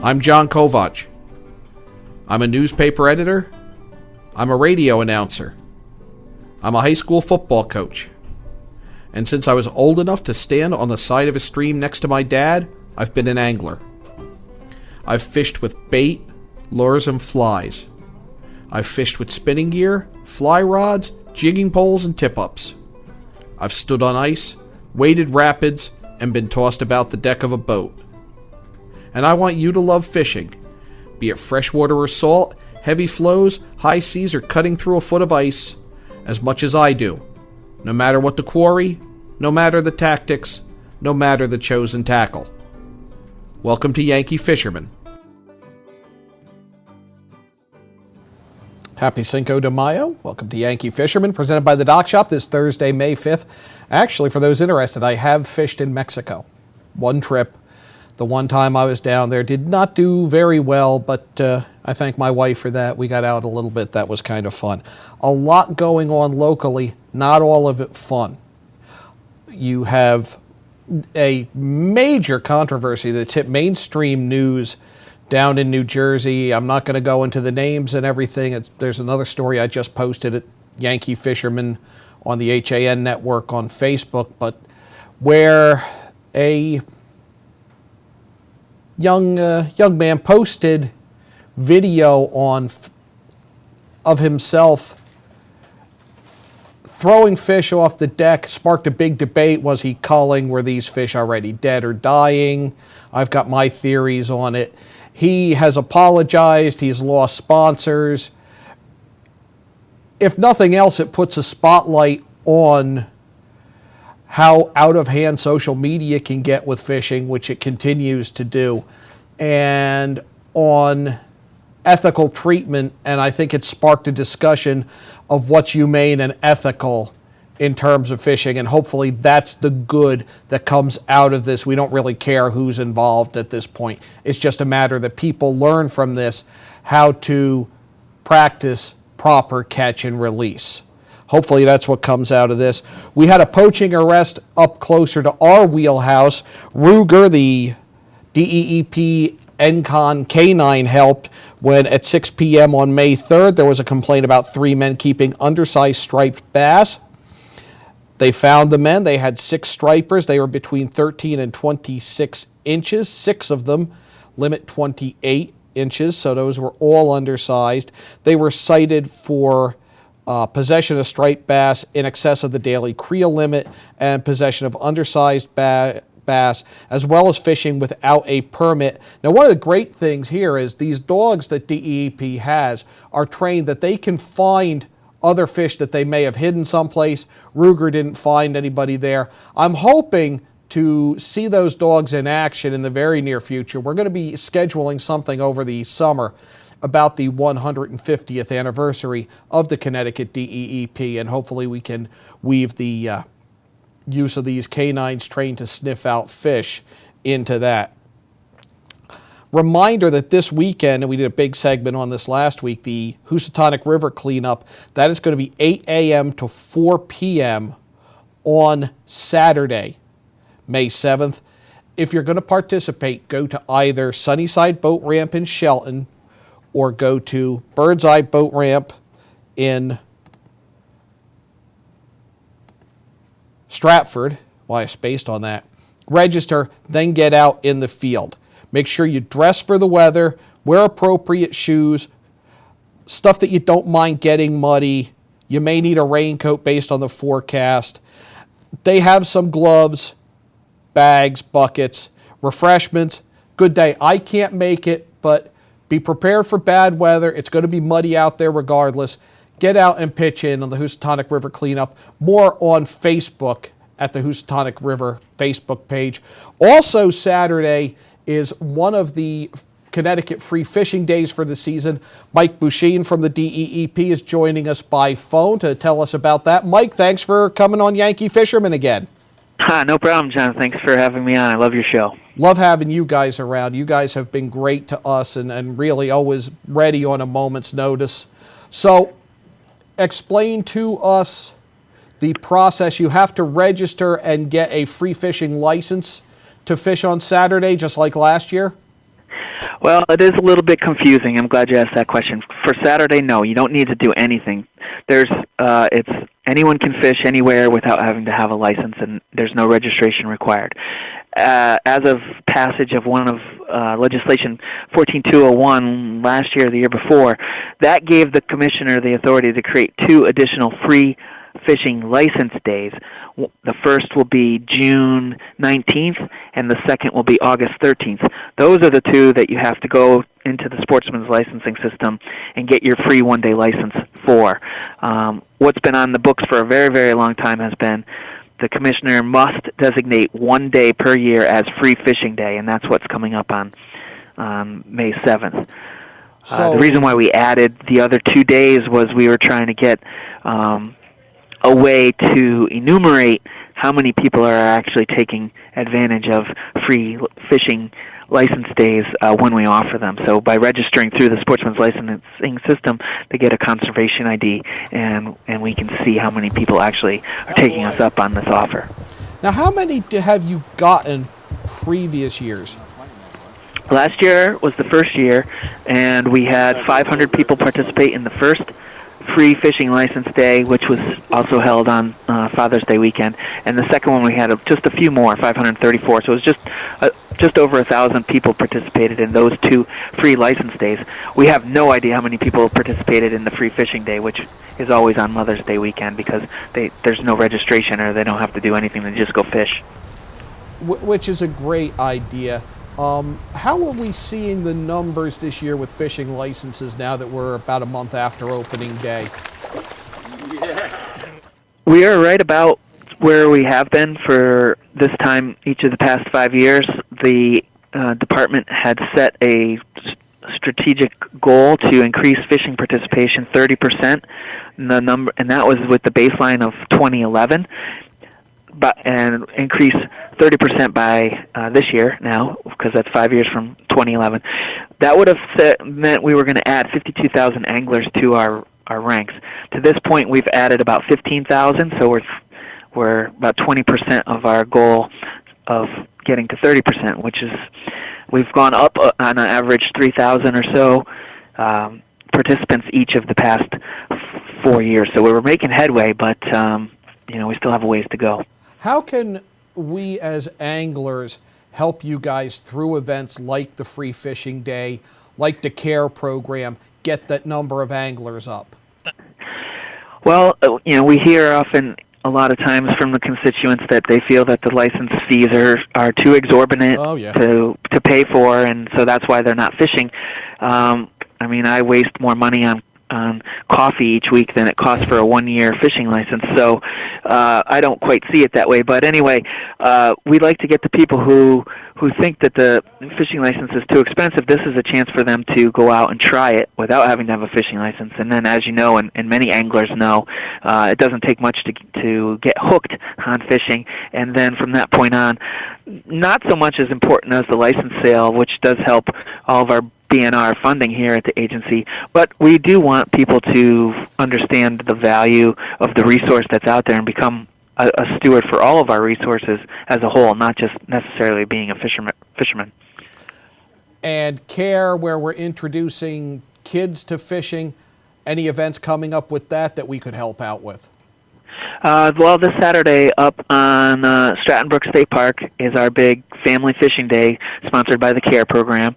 I'm John Kovach. I'm a newspaper editor. I'm a radio announcer. I'm a high school football coach. And since I was old enough to stand on the side of a stream next to my dad, I've been an angler. I've fished with bait, lures, and flies. I've fished with spinning gear, fly rods, jigging poles, and tip-ups. I've stood on ice, waded rapids, and been tossed about the deck of a boat. And I want you to love fishing, be it freshwater or salt, heavy flows, high seas, or cutting through a foot of ice, as much as I do, no matter what the quarry, no matter the tactics, no matter the chosen tackle. Welcome to Yankee Fisherman. Happy Cinco de Mayo. Welcome to Yankee Fisherman, presented by the Dock Shop this Thursday, May 5th. Actually, for those interested, I have fished in Mexico. One trip. The one time I was down there did not do very well, but I thank my wife for that. We got out a little bit. That was kind of fun. A lot going on locally, not all of it fun. You have a major controversy that's hit mainstream news down in New Jersey. I'm not going to go into the names and everything. There's another story I just posted at Yankee Fisherman on the HAN network on Facebook, but where a young man posted video of himself throwing fish off the deck, sparked a big debate. Was he culling? Were these fish already dead or dying? I've got my theories on it. He has apologized. He's lost sponsors. If nothing else, it puts a spotlight on how out of hand social media can get with fishing, which it continues to do, and on ethical treatment. And I think it sparked a discussion of what's humane and ethical in terms of fishing, and hopefully that's the good that comes out of this. We don't really care who's involved at this point. It's just a matter that people learn from this how to practice proper catch and release. Hopefully that's what comes out of this. We had a poaching arrest up closer to our wheelhouse. Ruger, the DEEP NCON K9 helped when at 6 p.m. on May 3rd, there was a complaint about 3 men keeping undersized striped bass. They found the men. They had 6 stripers. They were between 13 and 26 inches. 6 of them, limit 28 inches, so those were all undersized. They were cited for possession of striped bass in excess of the daily creel limit and possession of undersized bass, as well as fishing without a permit. Now, one of the great things here is these dogs that DEEP has are trained that they can find other fish that they may have hidden someplace. Ruger didn't find anybody there. I'm hoping to see those dogs in action in the very near future. We're going to be scheduling something over the summer about the 150th anniversary of the Connecticut DEEP, and hopefully we can weave the use of these canines trained to sniff out fish into that. Reminder that this weekend, and we did a big segment on this last week, the Housatonic River cleanup, that is going to be 8 a.m. to 4 p.m. on Saturday, May 7th. If you're going to participate, go to either Sunnyside Boat Ramp in Shelton or go to Birdseye Boat Ramp in Stratford. Why I spaced on that. Register, then get out in the field. Make sure you dress for the weather, wear appropriate shoes, stuff that you don't mind getting muddy. You may need a raincoat based on the forecast. They have some gloves, bags, buckets, refreshments. Good day. I can't make it, but be prepared for bad weather. It's going to be muddy out there regardless. Get out and pitch in on the Housatonic River cleanup. More on Facebook at the Housatonic River Facebook page. Also Saturday is one of the Connecticut free fishing days for the season. Mike Bouchine from the DEEP is joining us by phone to tell us about that. Mike, thanks for coming on Yankee Fisherman again. No problem, John. Thanks for having me on. I love your show. Love having you guys around. You guys have been great to us and really always ready on a moment's notice. So explain to us the process. You have to register and get a free fishing license to fish on Saturday, just like last year? Well, it is a little bit confusing. I'm glad you asked that question. For Saturday, no, you don't need to do anything. It's anyone can fish anywhere without having to have a license, and there's no registration required. As of passage of one of legislation 14201 last year or the year before, that gave the commissioner the authority to create 2 additional free fishing license days. The first will be June 19th, and the second will be August 13th. Those are the 2 that you have to go into the sportsman's licensing system and get your free one-day license for. What's been on the books for a very, very long time has been the commissioner must designate 1 day per year as free fishing day, and that's what's coming up on May 7th. The reason why we added the other 2 days was we were trying to get a way to enumerate how many people are actually taking advantage of free fishing license days when we offer them. So by registering through the sportsman's licensing system, they get a conservation ID, and we can see how many people actually are taking us up on this offer. Now, how many have you gotten previous years? Last year was the first year, and we had 500 people participate in the first free fishing license day, which was also held on Father's Day weekend. And the second one we had just a few more, 534. So it was just over 1,000 people participated in those 2 free license days. We have no idea how many people participated in the free fishing day, which is always on Mother's Day weekend, because there's no registration or they don't have to do anything. They just go fish. Which is a great idea. How are we seeing the numbers this year with fishing licenses now that we're about a month after opening day? We are right about where we have been for this time each of the past 5 years. The department had set a strategic goal to increase fishing participation 30%, and that was with the baseline of 2011. And increase 30% by this year now, because that's 5 years from 2011. That would have meant we were going to add 52,000 anglers to our ranks. To this point, we've added about 15,000, so we're about 20% of our goal of getting to 30%, which is we've gone up on an average 3,000 or so participants each of the past 4 years. So we were making headway, but we still have a ways to go. How can we as anglers help you guys through events like the Free Fishing Day, like the CARE program, get that number of anglers up? Well, we hear often a lot of times from the constituents that they feel that the license fees are too exorbitant to pay for, and so that's why they're not fishing. I waste more money on coffee each week than it costs for a 1-year fishing license. So I don't quite see it that way. But anyway, we'd like to get the people who think that the fishing license is too expensive. This is a chance for them to go out and try it without having to have a fishing license. And then, as you know, and many anglers know, it doesn't take much to get hooked on fishing. And then from that point on, not so much as important as the license sale, which does help all of our BNR funding here at the agency, but we do want people to understand the value of the resource that's out there and become a steward for all of our resources as a whole, not just necessarily being a fisherman. And CARE, where we're introducing kids to fishing, any events coming up with that we could help out with? Well, this Saturday up on Stratton Brook State Park is our big family fishing day, sponsored by the CARE program.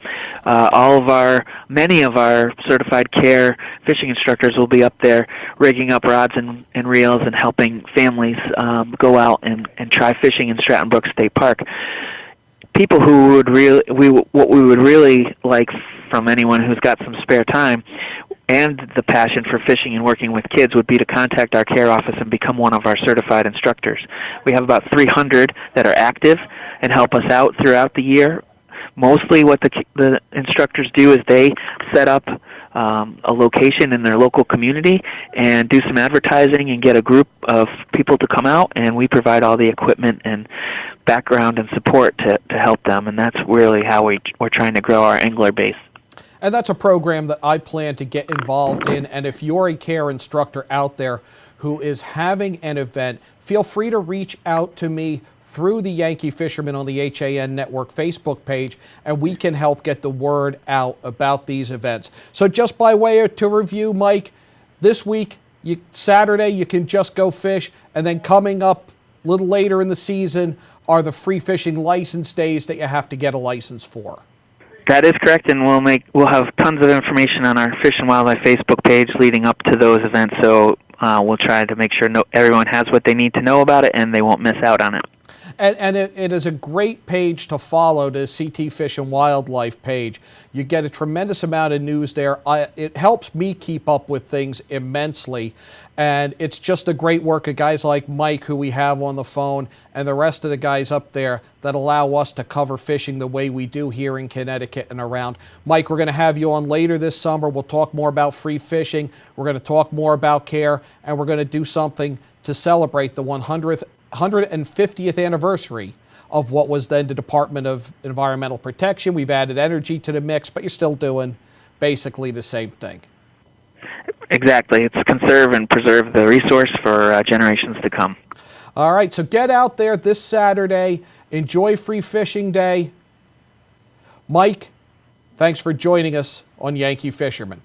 Many of our certified CARE fishing instructors will be up there rigging up rods and reels and helping families go out and try fishing in Stratton Brook State Park. People who what we would really like from anyone who's got some spare time and the passion for fishing and working with kids would be to contact our CARE office and become one of our certified instructors. We have about 300 that are active and help us out throughout the year. Mostly what the instructors do is they set up a location in their local community and do some advertising and get a group of people to come out, and we provide all the equipment and background and support to help them, and that's really how we're trying to grow our angler base. And that's a program that I plan to get involved in. And if you're a CARE instructor out there who is having an event, feel free to reach out to me through the Yankee Fisherman on the HAN Network Facebook page, and we can help get the word out about these events. So just by way to review, Mike, this week, Saturday, you can just go fish, and then coming up a little later in the season are the free fishing license days that you have to get a license for. That is correct, and we'll have tons of information on our Fish and Wildlife Facebook page leading up to those events. So we'll try to make sure everyone has what they need to know about it, and they won't miss out on it. And it is a great page to follow, the CT Fish and Wildlife page. You get a tremendous amount of news there. It helps me keep up with things immensely. And it's just a great work of guys like Mike, who we have on the phone, and the rest of the guys up there that allow us to cover fishing the way we do here in Connecticut and around. Mike, we're going to have you on later this summer. We'll talk more about free fishing. We're going to talk more about care, and we're going to do something to celebrate the 150th anniversary of what was then the Department of Environmental Protection. We've added energy to the mix, but you're still doing basically the same thing. Exactly. It's conserve and preserve the resource for generations to come. All right, so get out there this Saturday. Enjoy Free Fishing Day. Mike, thanks for joining us on Yankee Fisherman.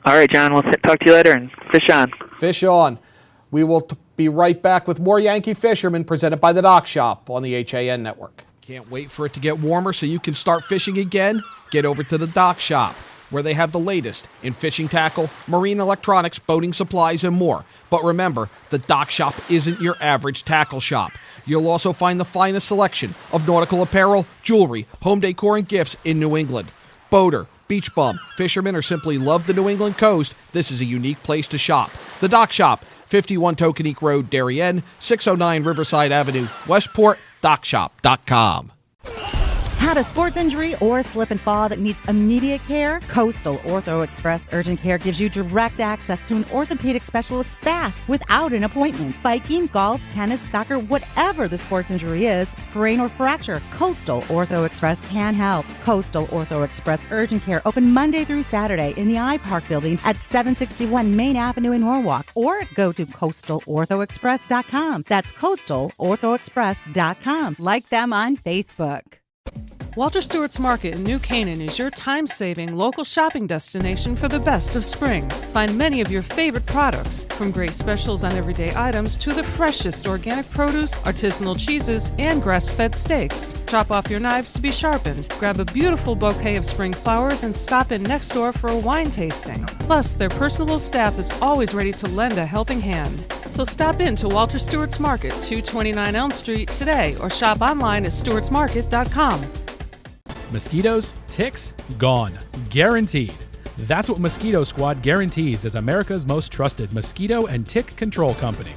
All right, John, we'll talk to you later, and fish on. Fish on. We will be right back with more Yankee Fisherman presented by the Dock Shop on the HAN Network. Can't wait for it to get warmer so you can start fishing again? Get over to the Dock Shop, where they have the latest in fishing tackle, marine electronics, boating supplies, and more. But remember, the Dock Shop isn't your average tackle shop. You'll also find the finest selection of nautical apparel, jewelry, home decor, and gifts in New England. Boater, beach bum, fisherman, or simply love the New England coast, this is a unique place to shop. The Dock Shop, 51 Tokenique Road, Darien, 609 Riverside Avenue, Westport, dockshop.com. Had a sports injury or slip and fall that needs immediate care? Coastal Ortho Express Urgent Care gives you direct access to an orthopedic specialist fast without an appointment. Biking, golf, tennis, soccer, whatever the sports injury is, sprain or fracture, Coastal Ortho Express can help. Coastal Ortho Express Urgent Care open Monday through Saturday in the iPark building at 761 Main Avenue in Norwalk, or go to coastalorthoexpress.com. That's coastalorthoexpress.com. Like them on Facebook. Walter Stewart's Market in New Canaan is your time-saving local shopping destination for the best of spring. Find many of your favorite products, from great specials on everyday items to the freshest organic produce, artisanal cheeses, and grass-fed steaks. Chop off your knives to be sharpened. Grab a beautiful bouquet of spring flowers and stop in next door for a wine tasting. Plus, their personable staff is always ready to lend a helping hand. So stop in to Walter Stewart's Market, 229 Elm Street today, or shop online at stewartsmarket.com. Mosquitoes, ticks, gone. Guaranteed. That's what Mosquito Squad guarantees as America's most trusted mosquito and tick control company.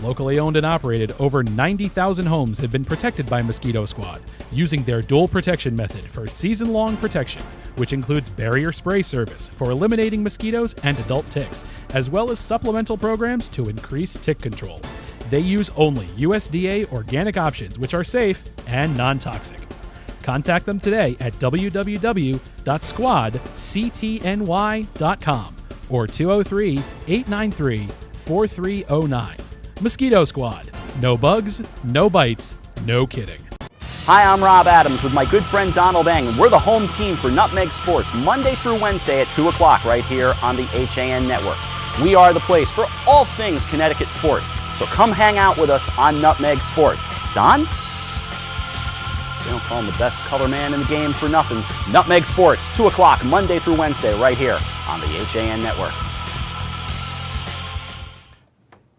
Locally owned and operated, over 90,000 homes have been protected by Mosquito Squad using their dual protection method for season-long protection, which includes barrier spray service for eliminating mosquitoes and adult ticks, as well as supplemental programs to increase tick control. They use only USDA organic options, which are safe and non-toxic. Contact them today at www.squadctny.com or 203-893-4309. Mosquito Squad. No bugs, no bites, no kidding. Hi, I'm Rob Adams with my good friend Donald Eng, and we're the home team for Nutmeg Sports, Monday through Wednesday at 2 o'clock right here on the HAN Network. We are the place for all things Connecticut sports, so come hang out with us on Nutmeg Sports. Don? They don't call him the best color man in the game for nothing. Nutmeg Sports, 2 o'clock, Monday through Wednesday, right here on the HAN Network.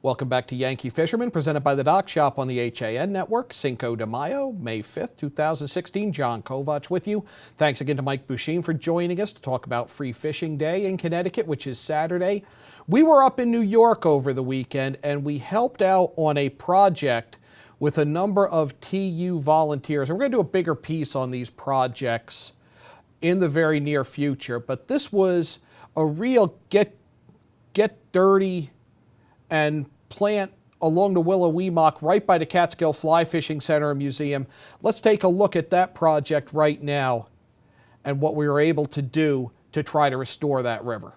Welcome back to Yankee Fisherman, presented by the Dock Shop on the HAN Network. Cinco de Mayo, May 5th, 2016. John Kovach with you. Thanks again to Mike Bouchine for joining us to talk about Free Fishing Day in Connecticut, which is Saturday. We were up in New York over the weekend, and we helped out on a project with a number of TU volunteers. And we're going to do a bigger piece on these projects in the very near future. But this was a real get dirty and plant along the Willow Weemock right by the Catskill Fly Fishing Center and Museum. Let's take a look at that project right now and what we were able to do to try to restore that river.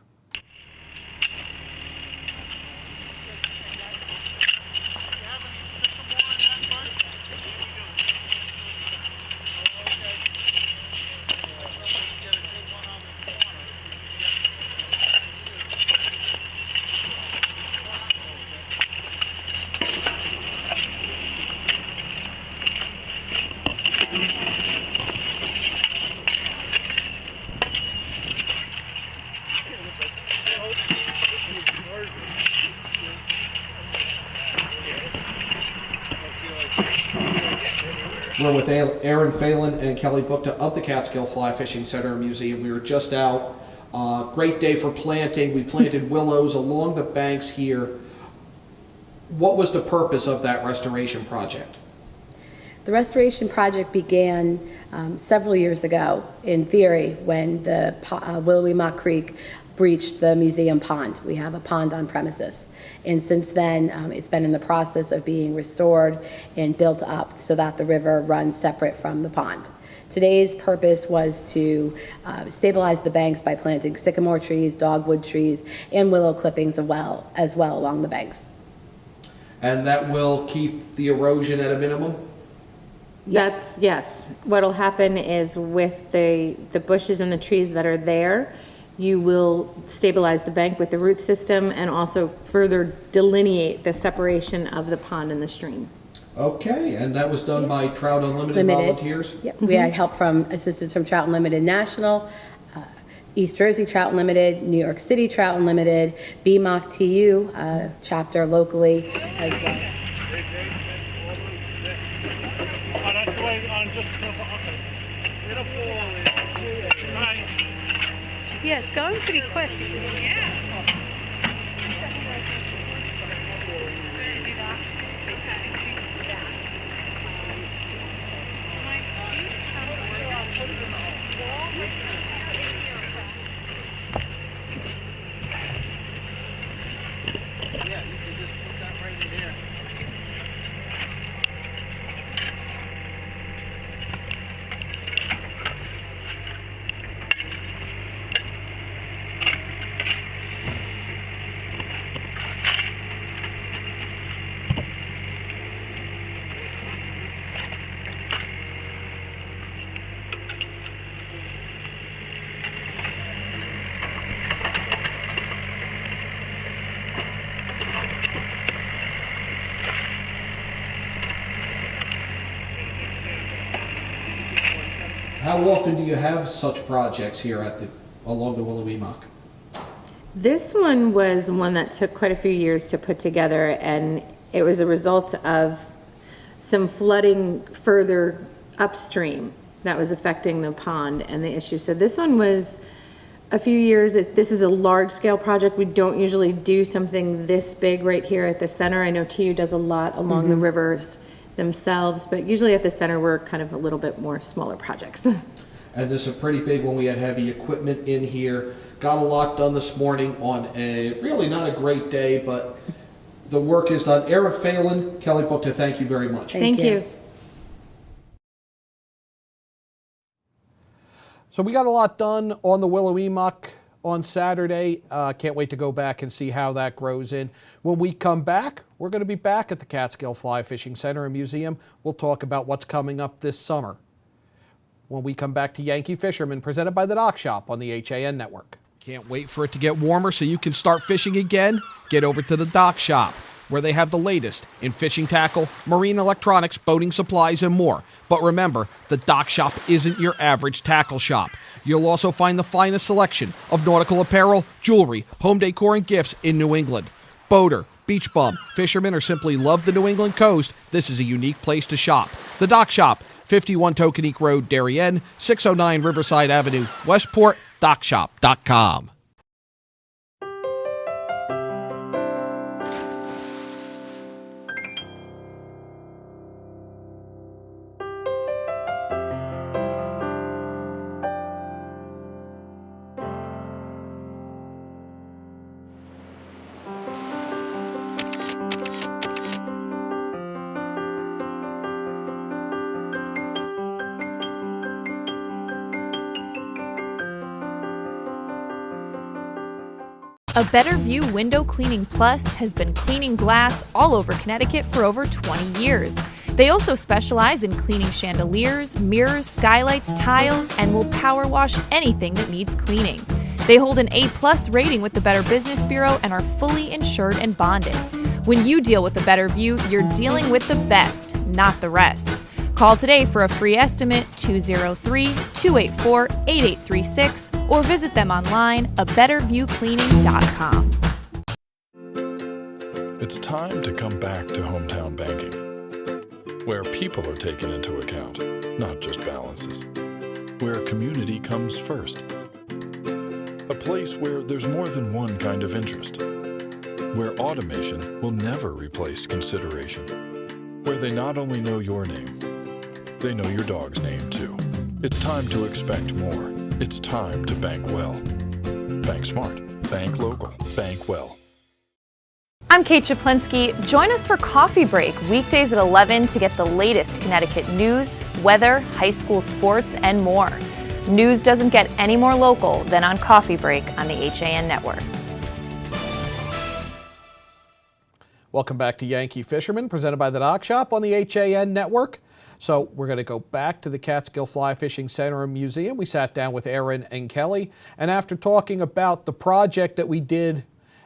We're with Aaron Phelan and Kelly Bukta of the Catskill Fly Fishing Center and Museum. We were just out. Great day for planting. We planted willows along the banks here. What was the purpose of that restoration project? The restoration project began several years ago, in theory, when the Willowy Mock Creek breached the museum pond. We have a pond on premises. And since then, it's been in the process of being restored and built up so that the river runs separate from the pond. Today's purpose was to stabilize the banks by planting sycamore trees, dogwood trees, and willow clippings as well along the banks. And that will keep the erosion at a minimum? Yes. What'll happen is with the bushes and the trees that are there, you will stabilize the bank with the root system and also further delineate the separation of the pond and the stream. Okay, and that was done by Trout Unlimited volunteers? Yep. We had help from assistance from Trout Unlimited National, East Jersey Trout Unlimited, New York City Trout Unlimited, BMOC TU chapter locally as well. Yeah, it's going pretty quick. How often do you have such projects here along the Willowy Mock? This one was one that took quite a few years to put together, and it was a result of some flooding further upstream that was affecting the pond and the issue. So this one was a few years. This is a large-scale project. We don't usually do something this big right here at the center. I know TU does a lot along the rivers themselves, but usually at the center we're kind of a little bit more smaller projects. And this is a pretty big one. We had heavy equipment in here. Got a lot done this morning on a really not a great day, but the work is done. Aaron Phelan, Kelly Bukta, thank you very much. Thank you. So we got a lot done on the Willowy Mock on Saturday. Can't wait to go back and see how that grows in. When we come back, we're going to be back at the Catskill Fly Fishing Center and Museum. We'll talk about what's coming up this summer. When we come back to Yankee Fisherman, presented by the Dock Shop on the HAN Network. Can't wait for it to get warmer so you can start fishing again? Get over to the Dock Shop, where they have the latest in fishing tackle, marine electronics, boating supplies, and more. But remember, the Dock Shop isn't your average tackle shop. You'll also find the finest selection of nautical apparel, jewelry, home decor, and gifts in New England. Boater, beach bum, fisherman, or simply love the New England coast, this is a unique place to shop. The Dock Shop, 51 Tokenique Road, Darien, 609 Riverside Avenue, Westport, dockshop.com. A Better View Window Cleaning Plus has been cleaning glass all over Connecticut for over 20 years. They also specialize in cleaning chandeliers, mirrors, skylights, tiles, and will power wash anything that needs cleaning. They hold an A+ rating with the Better Business Bureau and are fully insured and bonded. When you deal with a Better View, you're dealing with the best, not the rest. Call today for a free estimate, 203-284-8836, or visit them online, abetterviewcleaning.com. It's time to come back to hometown banking. where people are taken into account, not just balances. Where community comes first. A place where there's more than one kind of interest. Where automation will never replace consideration. Where they not only know your name, they know your dog's name too. It's time to expect more. It's time to bank well. Bank smart. Bank local. Bank well. I'm Kate Chaplinsky. Join us for Coffee Break, weekdays at 11 to get the latest Connecticut news, weather, high school sports, and more. News doesn't get any more local than on Coffee Break on the HAN Network. Welcome back to Yankee Fisherman, presented by the Dock Shop on the HAN Network. So we're going to go back to the Catskill Fly Fishing Center and Museum. We sat down with Erin and Kelly, and after talking about the project that we did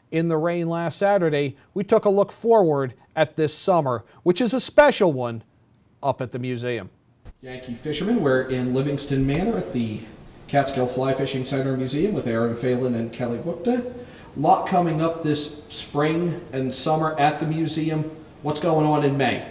in the rain last Saturday, we took a look forward at this summer, which is a special one up at the museum. Yankee Fisherman, we're in Livingston Manor at the Catskill Fly Fishing Center and Museum with Erin Phelan and Kelly Gupta. A lot coming up this spring and summer at the museum. What's going on in May?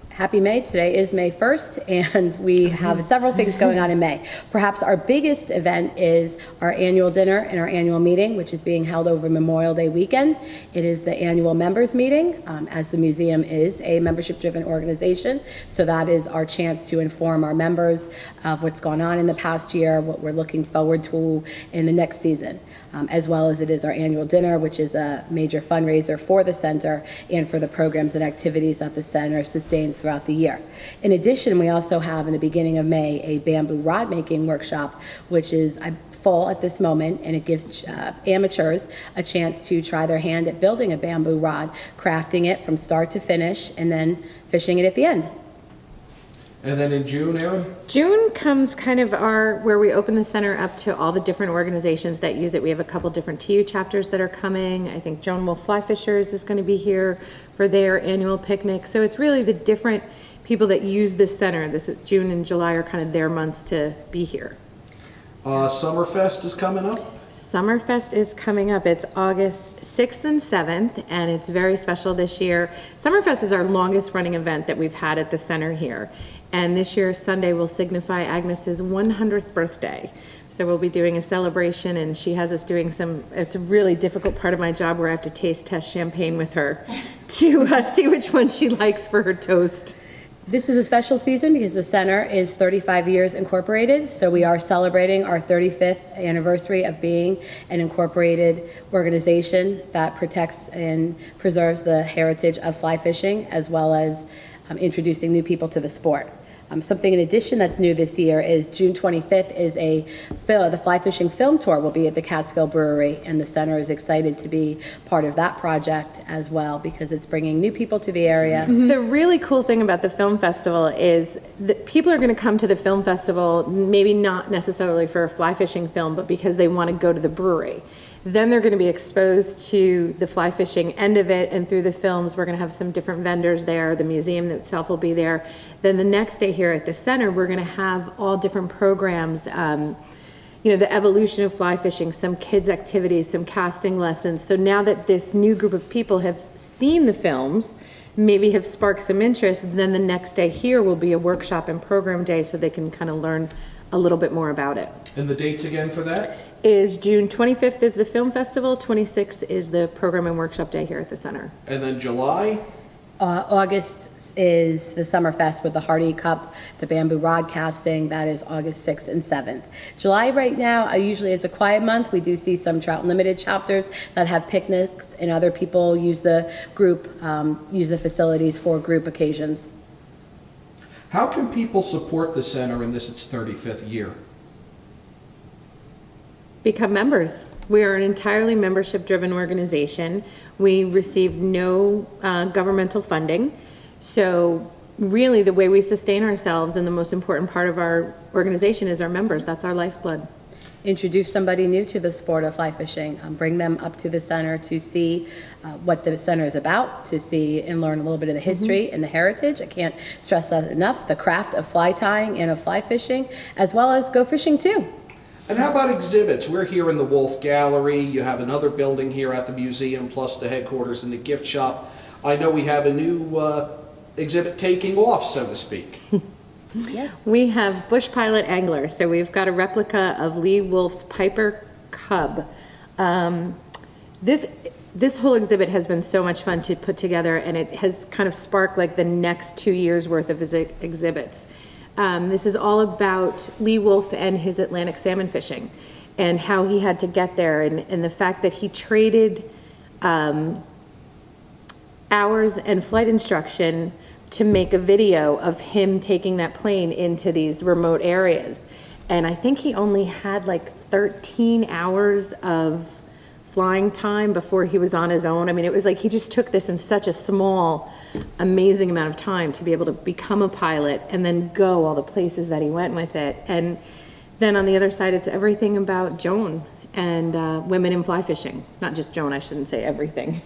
Happy May. Today is May 1st, and we have several things going on in May. Perhaps our biggest event is our annual dinner and our annual meeting, which is being held over Memorial Day weekend. It is the annual members meeting, as the museum is a membership-driven organization. So that is our chance to inform our members of what's gone on in the past year, what we're looking forward to in the next season. As well as it is our annual dinner, which is a major fundraiser for the center and for the programs and activities that the center sustains throughout the year. In addition, we also have in the beginning of May a bamboo rod making workshop, which is full at this moment, and it gives amateurs a chance to try their hand at building a bamboo rod, crafting it from start to finish, and then fishing it at the end. And then in June, Erin? June comes kind of where we open the center up to all the different organizations that use it. We have a couple different TU chapters that are coming. I think Joan Wolf Fly Fishers is going to be here for their annual picnic. So it's really the different people that use this center. This is June and July are kind of their months to be here. Summerfest is coming up? Summerfest is coming up. It's August 6th and 7th, and it's very special this year. Summerfest is our longest running event that we've had at the center here. And this year, Sunday will signify Agnes's 100th birthday. So we'll be doing a celebration, and she has us doing it's a really difficult part of my job where I have to taste test champagne with her to see which one she likes for her toast. This is a special season because the center is 35 years incorporated, so we are celebrating our 35th anniversary of being an incorporated organization that protects and preserves the heritage of fly fishing, as well as introducing new people to the sport. Something in addition that's new this year is June 25th is the fly fishing film tour will be at the Catskill Brewery, and the center is excited to be part of that project as well because it's bringing new people to the area. The really cool thing about the film festival is that people are going to come to the film festival maybe not necessarily for a fly fishing film, but because they want to go to the brewery. Then they're going to be exposed to the fly fishing end of it, and through the films we're going to have some different vendors there. The museum itself will be there. Then the next day here at the center we're going to have all different programs, the evolution of fly fishing, some kids activities, some casting lessons. So now that this new group of people have seen the films, maybe have sparked some interest, then the next day here will be a workshop and program day so they can kind of learn a little bit more about it. And the dates again for that? Is June 25th is the film festival, 26th is the program and workshop day here at the center. And then July? August is the Summerfest with the Hardy Cup, the bamboo rod casting. That is August 6th and 7th. July right now usually is a quiet month. We do see some Trout Limited chapters that have picnics, and other people use the facilities for group occasions. How can people support the center in its 35th year? Become members. We are an entirely membership-driven organization. We receive no governmental funding. So really the way we sustain ourselves and the most important part of our organization is our members. That's our lifeblood. Introduce somebody new to the sport of fly fishing. Bring them up to the center to see what the center is about, to see and learn a little bit of the history and the heritage. I can't stress that enough. The craft of fly tying and of fly fishing, as well as go fishing too. And how about exhibits? We're here in the Wolf Gallery. You have another building here at the museum, plus the headquarters and the gift shop. I know we have a new exhibit taking off, so to speak? Yes. We have Bush Pilot Angler. So we've got a replica of Lee Wolf's Piper Cub. This whole exhibit has been so much fun to put together, and it has kind of sparked like the next 2 years worth of exhibits. This is all about Lee Wolf and his Atlantic salmon fishing and how he had to get there, and the fact that he traded hours and flight instruction to make a video of him taking that plane into these remote areas. And I think he only had like 13 hours of flying time before he was on his own. I mean, it was like he just took this in such a small, amazing amount of time to be able to become a pilot and then go all the places that he went with it. And then on the other side, it's everything about Joan and women in fly fishing. Not just Joan, I shouldn't say everything.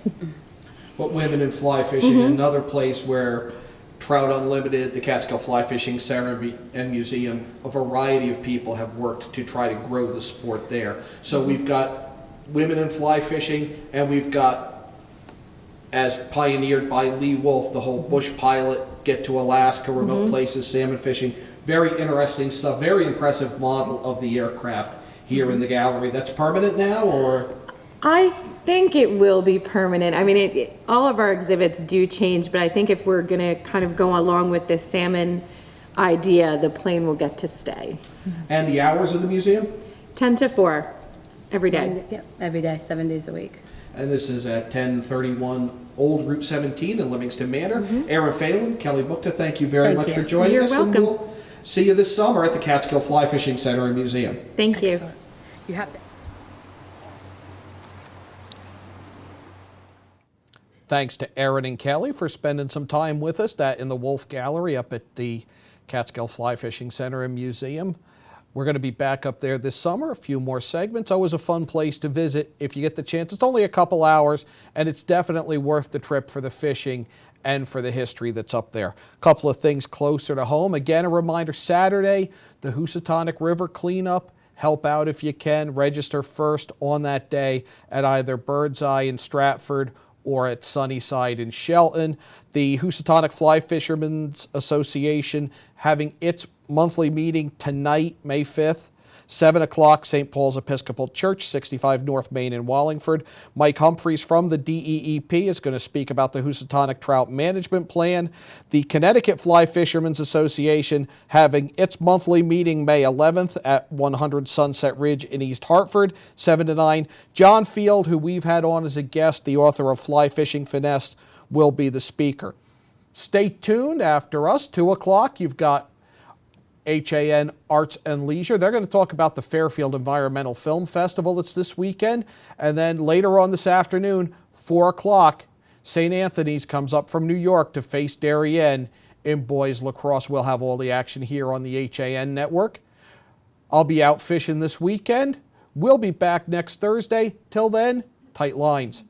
But women in fly fishing, another place where Trout Unlimited, the Catskill Fly Fishing Center and Museum, a variety of people have worked to try to grow the sport there. So we've got women in fly fishing, and we've got, as pioneered by Lee Wolf, the whole Bush Pilot, get to Alaska, remote places, salmon fishing. Very interesting stuff, very impressive model of the aircraft here in the gallery. That's permanent now, or? I think it will be permanent. I mean, all of our exhibits do change, but I think if we're going to kind of go along with this salmon idea, the plane will get to stay. And the hours of the museum? 10 to 4 every day. Yep, every day, 7 days a week. And this is at 1031 Old Route 17 in Livingston Manor. Aaron Phelan, Kelly Bookta, thank you very much for joining us. You're welcome. And we'll see you this summer at the Catskill Fly Fishing Center and Museum. Thank you. Excellent. You have to. Thanks to Aaron and Kelly for spending some time with us in the Wolf Gallery up at the Catskill Fly Fishing Center and Museum. We're going to be back up there this summer, a few more segments. Always a fun place to visit if you get the chance. It's only a couple hours, and it's definitely worth the trip for the fishing and for the history that's up there. A couple of things closer to home. Again, a reminder, Saturday, the Housatonic River cleanup. Help out if you can. Register first on that day at either Birdseye in Stratford or at Sunnyside in Shelton. The Housatonic Fly Fishermen's Association having its monthly meeting tonight, May 5th, 7 o'clock, St. Paul's Episcopal Church, 65 North Main in Wallingford. Mike Humphreys from the DEEP is going to speak about the Housatonic Trout Management Plan. The Connecticut Fly Fishermen's Association having its monthly meeting May 11th at 100 Sunset Ridge in East Hartford, 7 to 9. John Field, who we've had on as a guest, the author of Fly Fishing Finesse, will be the speaker. Stay tuned. After us, 2 o'clock, you've got HAN Arts and Leisure. They're going to talk about the Fairfield Environmental Film Festival that's this weekend. And then later on this afternoon, 4 o'clock, St. Anthony's comes up from New York to face Darien in boys lacrosse. We'll have all the action here on the HAN network. I'll be out fishing this weekend. We'll be back next Thursday. Till then, tight lines.